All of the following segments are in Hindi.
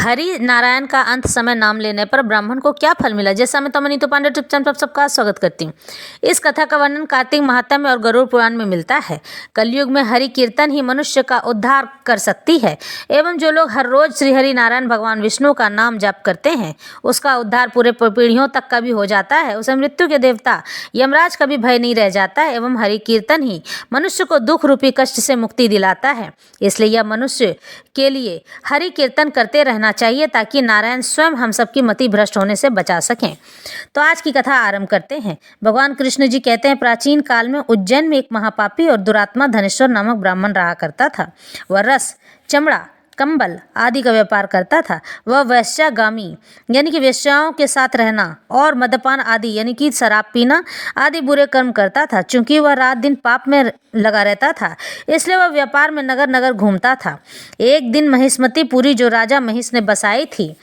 हरि नारायण का अंत समय नाम लेने पर ब्राह्मण को क्या फल मिला। जैसा मैं तमन नीतू पांडे यूट्यूब चैनल पर सबका स्वागत करती हूँ। इस कथा का वर्णन कार्तिक महात्म्य और गरुड़ पुराण में मिलता है। कलयुग में हरि कीर्तन ही मनुष्य का उद्धार कर सकती है एवं जो लोग हर रोज श्री हरि नारायण भगवान विष्णु का नाम जाप करते हैं उसका उद्धार पूरे पीढ़ियों तक का भी हो जाता है। उसे मृत्यु के देवता यमराज का भी भय नहीं रह जाता है एवं हरि कीर्तन ही मनुष्य को दुख रूपी कष्ट से मुक्ति दिलाता है। इसलिए यह मनुष्य के लिए हरि कीर्तन करते रहना चाहिए ताकि नारायण स्वयं हम सबकी मति भ्रष्ट होने से बचा सकें। तो आज की कथा आरंभ करते हैं। भगवान कृष्ण जी कहते हैं, प्राचीन काल में उज्जैन में एक महापापी और दुरात्मा धनेश्वर नामक ब्राह्मण रहा करता था। वह रस, चमड़ा, कंबल आदि का व्यापार करता था। वह वैश्यागामी यानी कि वेश्याओं के साथ रहना और मद्यपान आदि यानी कि शराब पीना आदि बुरे कर्म करता था। चूंकि वह रात दिन पाप में लगा रहता था इसलिए वह व्यापार में नगर नगर घूमता था। एक दिन महिष्मतीपुरी जो राजा महिष ने बसाई थी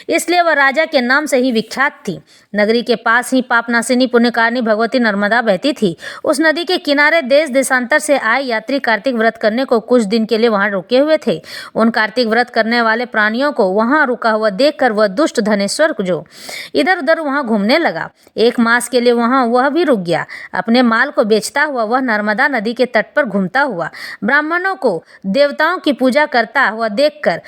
इसलिए वह राजा के नाम से ही विख्यात थी। नगरी के पास ही पापनाशिनी पुण्यकारिणी भगवती नर्मदा बहती थी। उस नदी के किनारे देश देशांतर से आए यात्री कार्तिक व्रत करने को कुछ दिन के लिए वहां रुके हुए थे। उन कार्तिक व्रत करने वाले प्राणियों को वहां रुका हुआ देखकर वह दुष्ट धनेश्वर जो इधर उधर वहां घूमने लगा। एक मास के लिए वह भी रुक गया। अपने माल को बेचता हुआ वह नर्मदा नदी के तट पर घूमता हुआ ब्राह्मणों को देवताओं की पूजा करता हुआ देखकर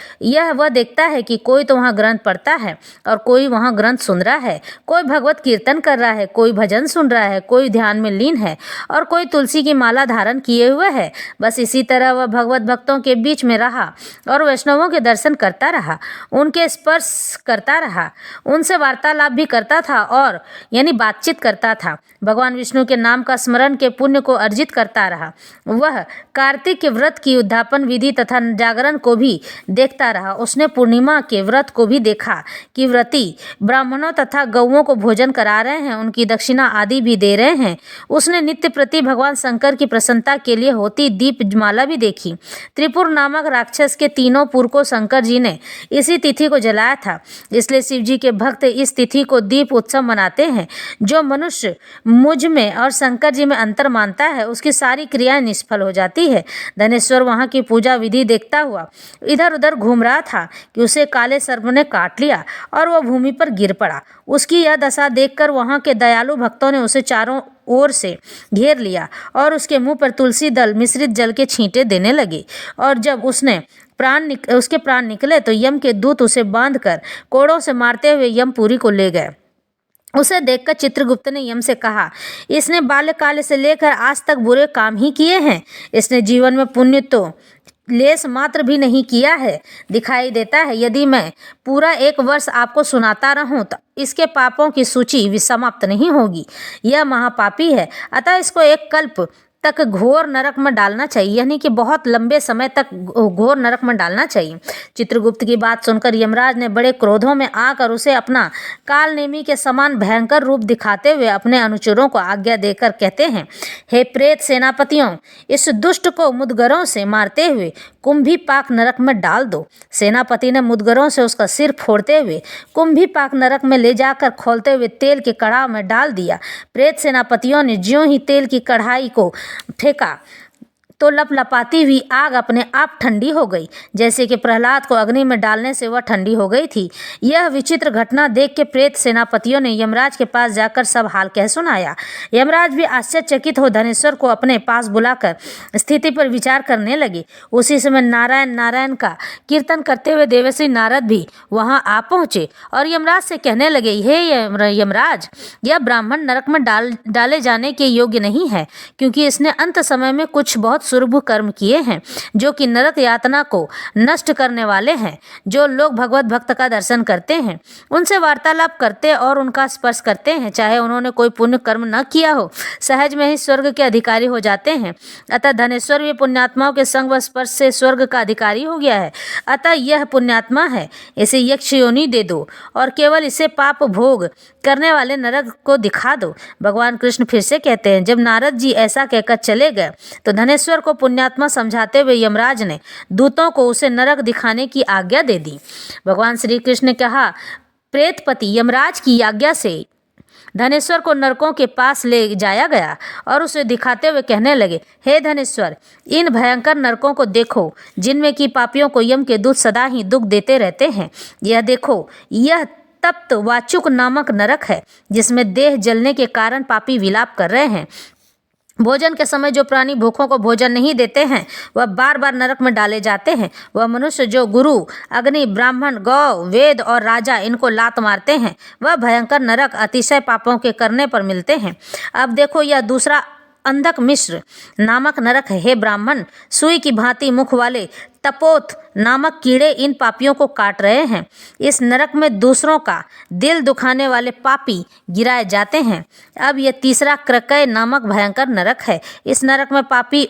वह देखता है कि कोई तो वहां ग्रंथ पढ़ता है और कोई वहां ग्रंथ सुन रहा है, कोई भगवत कीर्तन कर रहा है, कोई भजन सुन रहा है, कोई ध्यान में लीन है और कोई तुलसी की माला धारण किए हुए है। बस इसी तरह वह भगवत भक्तों के बीच में रहा और वैष्णवों के दर्शन करता रहा, उनके स्पर्श करता रहा, उनसे वार्तालाप भी करता था और यानी बातचीत करता था। भगवान विष्णु के नाम का स्मरण के पुण्य को अर्जित करता रहा। वह कार्तिक के व्रत की उद्यापन विधि तथा जागरण को भी देखता रहा। उसने पूर्णिमा के व्रत को भी देखा कि व्रती ब्राह्मणों तथा गौओं को भोजन करा रहे हैं, उनकी दक्षिणा आदि भी दे रहे हैं। उसने नित्य प्रति भगवान शंकर की प्रसन्नता के लिए होती दीपमाला भी देखी। त्रिपुर नामक राक्षस के तीनों पुर को शंकर जी ने इसी तिथि को जलाया था, इसलिए शिव जी के भक्त इस तिथि को दीप उत्सव मनाते हैं। जो मनुष्य मुझ में और शंकर जी में अंतर मानता है उसकी सारी क्रियाएं निष्फल हो जाती है। धनेश्वर वहां की पूजा विधि देखता हुआ इधर उधर घूम रहा था कि उसे काले सर्प ने काट लिया और वह भूमि पर गिर पड़ा। उसकी यह दशा देखकर वहां के दयालु भक्तों ने उसे चारों ओर से घेर लिया और उसके मुंह पर तुलसी दल मिश्रित जल के छींटे देने लगे और जब उसके प्राण निकले तो यम के दूत उसे बांधकर कोड़ों से मारते हुए यमपुरी को ले गए। उसे देखकर चित्रगुप्त ने यम से कहा, इसने बाल्यकाल से लेकर आज तक बुरे काम ही किए हैं। इसने जीवन में पुण्य तो लेस मात्र भी नहीं किया है। दिखाई देता है यदि मैं पूरा 1 वर्ष आपको सुनाता रहूं तो इसके पापों की सूची भी समाप्त नहीं होगी। यह महापापी है, अतः इसको 1 कल्प तक घोर नरक में डालना चाहिए, यानी कि बहुत लंबे समय तक घोर नरक में डालना चाहिए। चित्रगुप्त की बात सुनकर यमराज ने बड़े क्रोधों में आकर उसे अपना कालनेमी के समान भयंकर रूप दिखाते हुए अपने अनुचरों को आज्ञा देकर कहते हैं, हे प्रेत सेनापतियों, इस दुष्ट को मुदगरों से मारते हुए कुंभीपाक नरक में डाल दो। सेनापति ने मुदगरों से उसका सिर फोड़ते हुए कुंभीपाक नरक में ले जाकर खोलते हुए तेल के कड़ाह में डाल दिया। प्रेत सेनापतियों ने ज्यों ही तेल की कढ़ाई को फेंका तो लपलपाती हुई आग अपने आप ठंडी हो गई, जैसे कि प्रहलाद को अग्नि में डालने से वह ठंडी हो गई थी। यह विचित्र घटना देख के प्रेत सेनापतियों ने यमराज के पास जाकर सब हाल कह सुनाया। यमराज भी आश्चर्यचकित हो धनेश्वर को अपने पास बुलाकर स्थिति पर विचार करने लगे। उसी समय नारायण नारायण का कीर्तन करते हुए देवर्षि नारद भी वहां आ पहुंचे और यमराज से कहने लगे, हे यमराज, यह ब्राह्मण नरक में डाले जाने के योग्य नहीं है, क्योंकि इसने अंत समय में कुछ बहुत शुभ कर्म किए हैं जो कि नरक यातना को नष्ट करने वाले हैं। जो लोग भगवत भक्त का दर्शन करते हैं, उनसे वार्तालाप करते और उनका स्पर्श करते हैं, चाहे उन्होंने कोई पुण्य कर्म न किया हो, सहज में ही स्वर्ग के अधिकारी हो जाते हैं। अतः धनेश्वर भी पुण्यात्माओं के संग व स्पर्श से स्वर्ग का अधिकारी हो गया है। अतः यह पुण्यात्मा है, इसे यक्ष योनि दे दो और केवल इसे पाप भोग करने वाले नरक को दिखा दो। भगवान कृष्ण फिर से कहते हैं, जब नारद जी ऐसा कहकर चले गए तो धनेश्वर को पुण्यात्मा समझाते हुए यमराज ने दूतों को उसे नरक दिखाने की आज्ञा दे दी। भगवान श्री कृष्ण ने कहा, प्रेतपति यमराज की आज्ञा से धनेश्वर को नरकों के पास ले जाया गया और उसे दिखाते हुए कहने लगे, हे धनेश्वर, इन भयंकर नरकों को देखो जिनमें कि पापियों को यम के दूत सदा ही दुख देते रहते हैं। यह देखो, यह तप्त वाचुक नामक नरक है जिसमें देह जलने के कारण पापी विलाप कर रहे हैं। भोजन के समय जो प्राणी भूखों को भोजन नहीं देते हैं वह बार बार नरक में डाले जाते हैं। वह मनुष्य जो गुरु, अग्नि, ब्राह्मण, गौ, वेद और राजा इनको लात मारते हैं, वह भयंकर नरक अतिशय पापों के करने पर मिलते हैं। अब देखो, यह दूसरा अंधक मिश्र नामक नरक है। हे ब्राह्मण, सुई की भांति मुख वाले तपोत नामक कीड़े इन पापियों को काट रहे हैं। इस नरक में दूसरों का दिल दुखाने वाले पापी गिराए जाते हैं। अब यह तीसरा क्रकय नामक भयंकर नरक है। इस नरक में पापी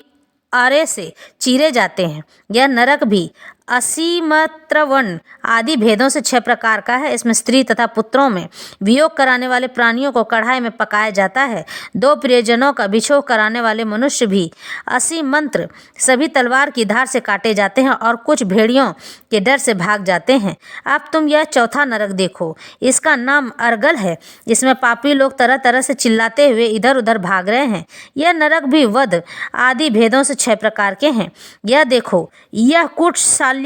आरे से चीरे जाते हैं। यह नरक भी असीमत्रवण आदि भेदों से 6 प्रकार का है। इसमें स्त्री तथा पुत्रों में वियोग कराने वाले प्राणियों को कढ़ाई में पकाया जाता है। 2 प्रियजनों का बिछोह कराने वाले मनुष्य भी असीमंत्र सभी तलवार की धार से काटे जाते हैं और कुछ भेड़ियों के डर से भाग जाते हैं। अब तुम यह चौथा नरक देखो, इसका नाम अर्गल है। इसमें पापी लोग तरह तरह से चिल्लाते हुए इधर उधर भाग रहे हैं। यह नरक भी वध आदि भेदों से 6 प्रकार के हैं। यह देखो, यह कुटसाल्यली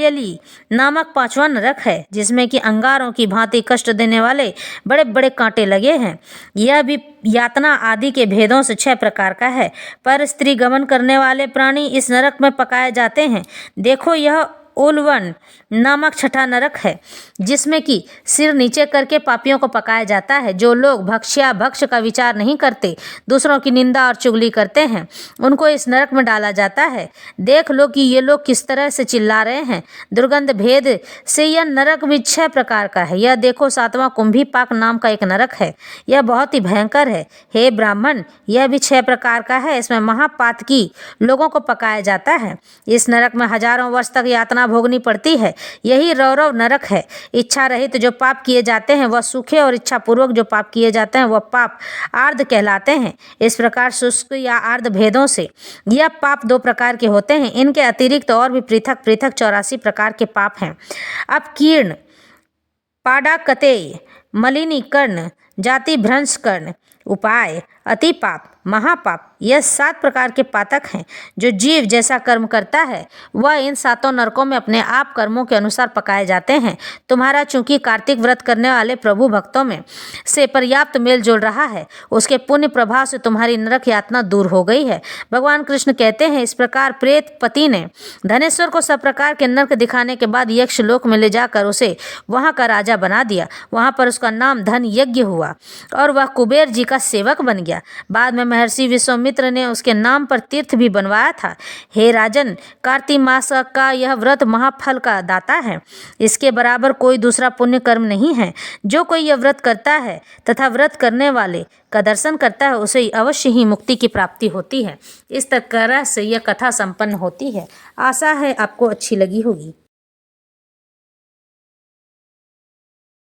नामक 5वां नरक है जिसमें कि अंगारों की भांति कष्ट देने वाले बड़े बड़े कांटे लगे हैं। यह भी यातना आदि के भेदों से 6 प्रकार का है। पर स्त्री गमन करने वाले प्राणी इस नरक में पकाए जाते हैं। देखो, यह उलवन नामक 6ठा नरक है जिसमें कि सिर नीचे करके पापियों को पकाया जाता है। जो लोग भक्ष का विचार नहीं करते, दूसरों की निंदा और चुगली करते हैं, उनको इस नरक में डाला जाता है। देख लो कि ये लोग किस तरह से चिल्ला रहे हैं। दुर्गंध भेद से यह नरक भी 6 प्रकार का है। यह देखो, 7वां कुंभी पाक नाम का एक नरक है। यह बहुत ही भयंकर है। हे ब्राह्मण, यह भी 6 प्रकार का है। इसमें महापातकी लोगों को पकाया जाता है। इस नरक में हजारों वर्ष तक यातना भोगनी पड़ती है। यही रौरव नरक है। इच्छा रहित जो पाप किए जाते हैं वह सूखे और इच्छा पूर्वक जो पाप किए जाते हैं वह पाप आर्ध कहलाते हैं। इस प्रकार शुष्क या आर्ध भेदों से यह पाप 2 प्रकार के होते हैं। इनके अतिरिक्त और भी पृथक पृथक 84 प्रकार के पाप हैं। अब कीर्ण, पाडाकतेय, मलिनीकर्ण, जाति भ्रंश कर्ण, उपाय, अतिपाप, महापाप, यह 7 प्रकार के पातक हैं। जो जीव जैसा कर्म करता है वह इन 7 नरकों में अपने आप कर्मों के अनुसार पकाए जाते हैं। तुम्हारा चूंकि कार्तिक व्रत करने वाले प्रभु भक्तों में से पर्याप्त मेल जोल रहा है, उसके पुण्य प्रभाव से तुम्हारी नरक यातना दूर हो गई है। भगवान कृष्ण कहते हैं, इस प्रकार प्रेत पति ने धनेश्वर को सब प्रकार के नरक दिखाने के बाद यक्ष लोक में ले जाकर उसे वहाँ का राजा बना दिया। वहाँ पर उसका नाम धन यज्ञ हुआ और वह कुबेर जी का सेवक बन गया। बाद में महर्षि विश्वामित्र ने उसके नाम पर तीर्थ भी बनवाया था। हे राजन, कार्तिक मास का यह व्रत महाफल का दाता है। इसके बराबर कोई दूसरा पुण्य कर्म नहीं है। जो कोई यह व्रत करता है तथा व्रत करने वाले का दर्शन करता है उसे अवश्य ही मुक्ति की प्राप्ति होती है। इस तरह से यह कथा संपन्न होती है। आशा है आपको अच्छी लगी होगी।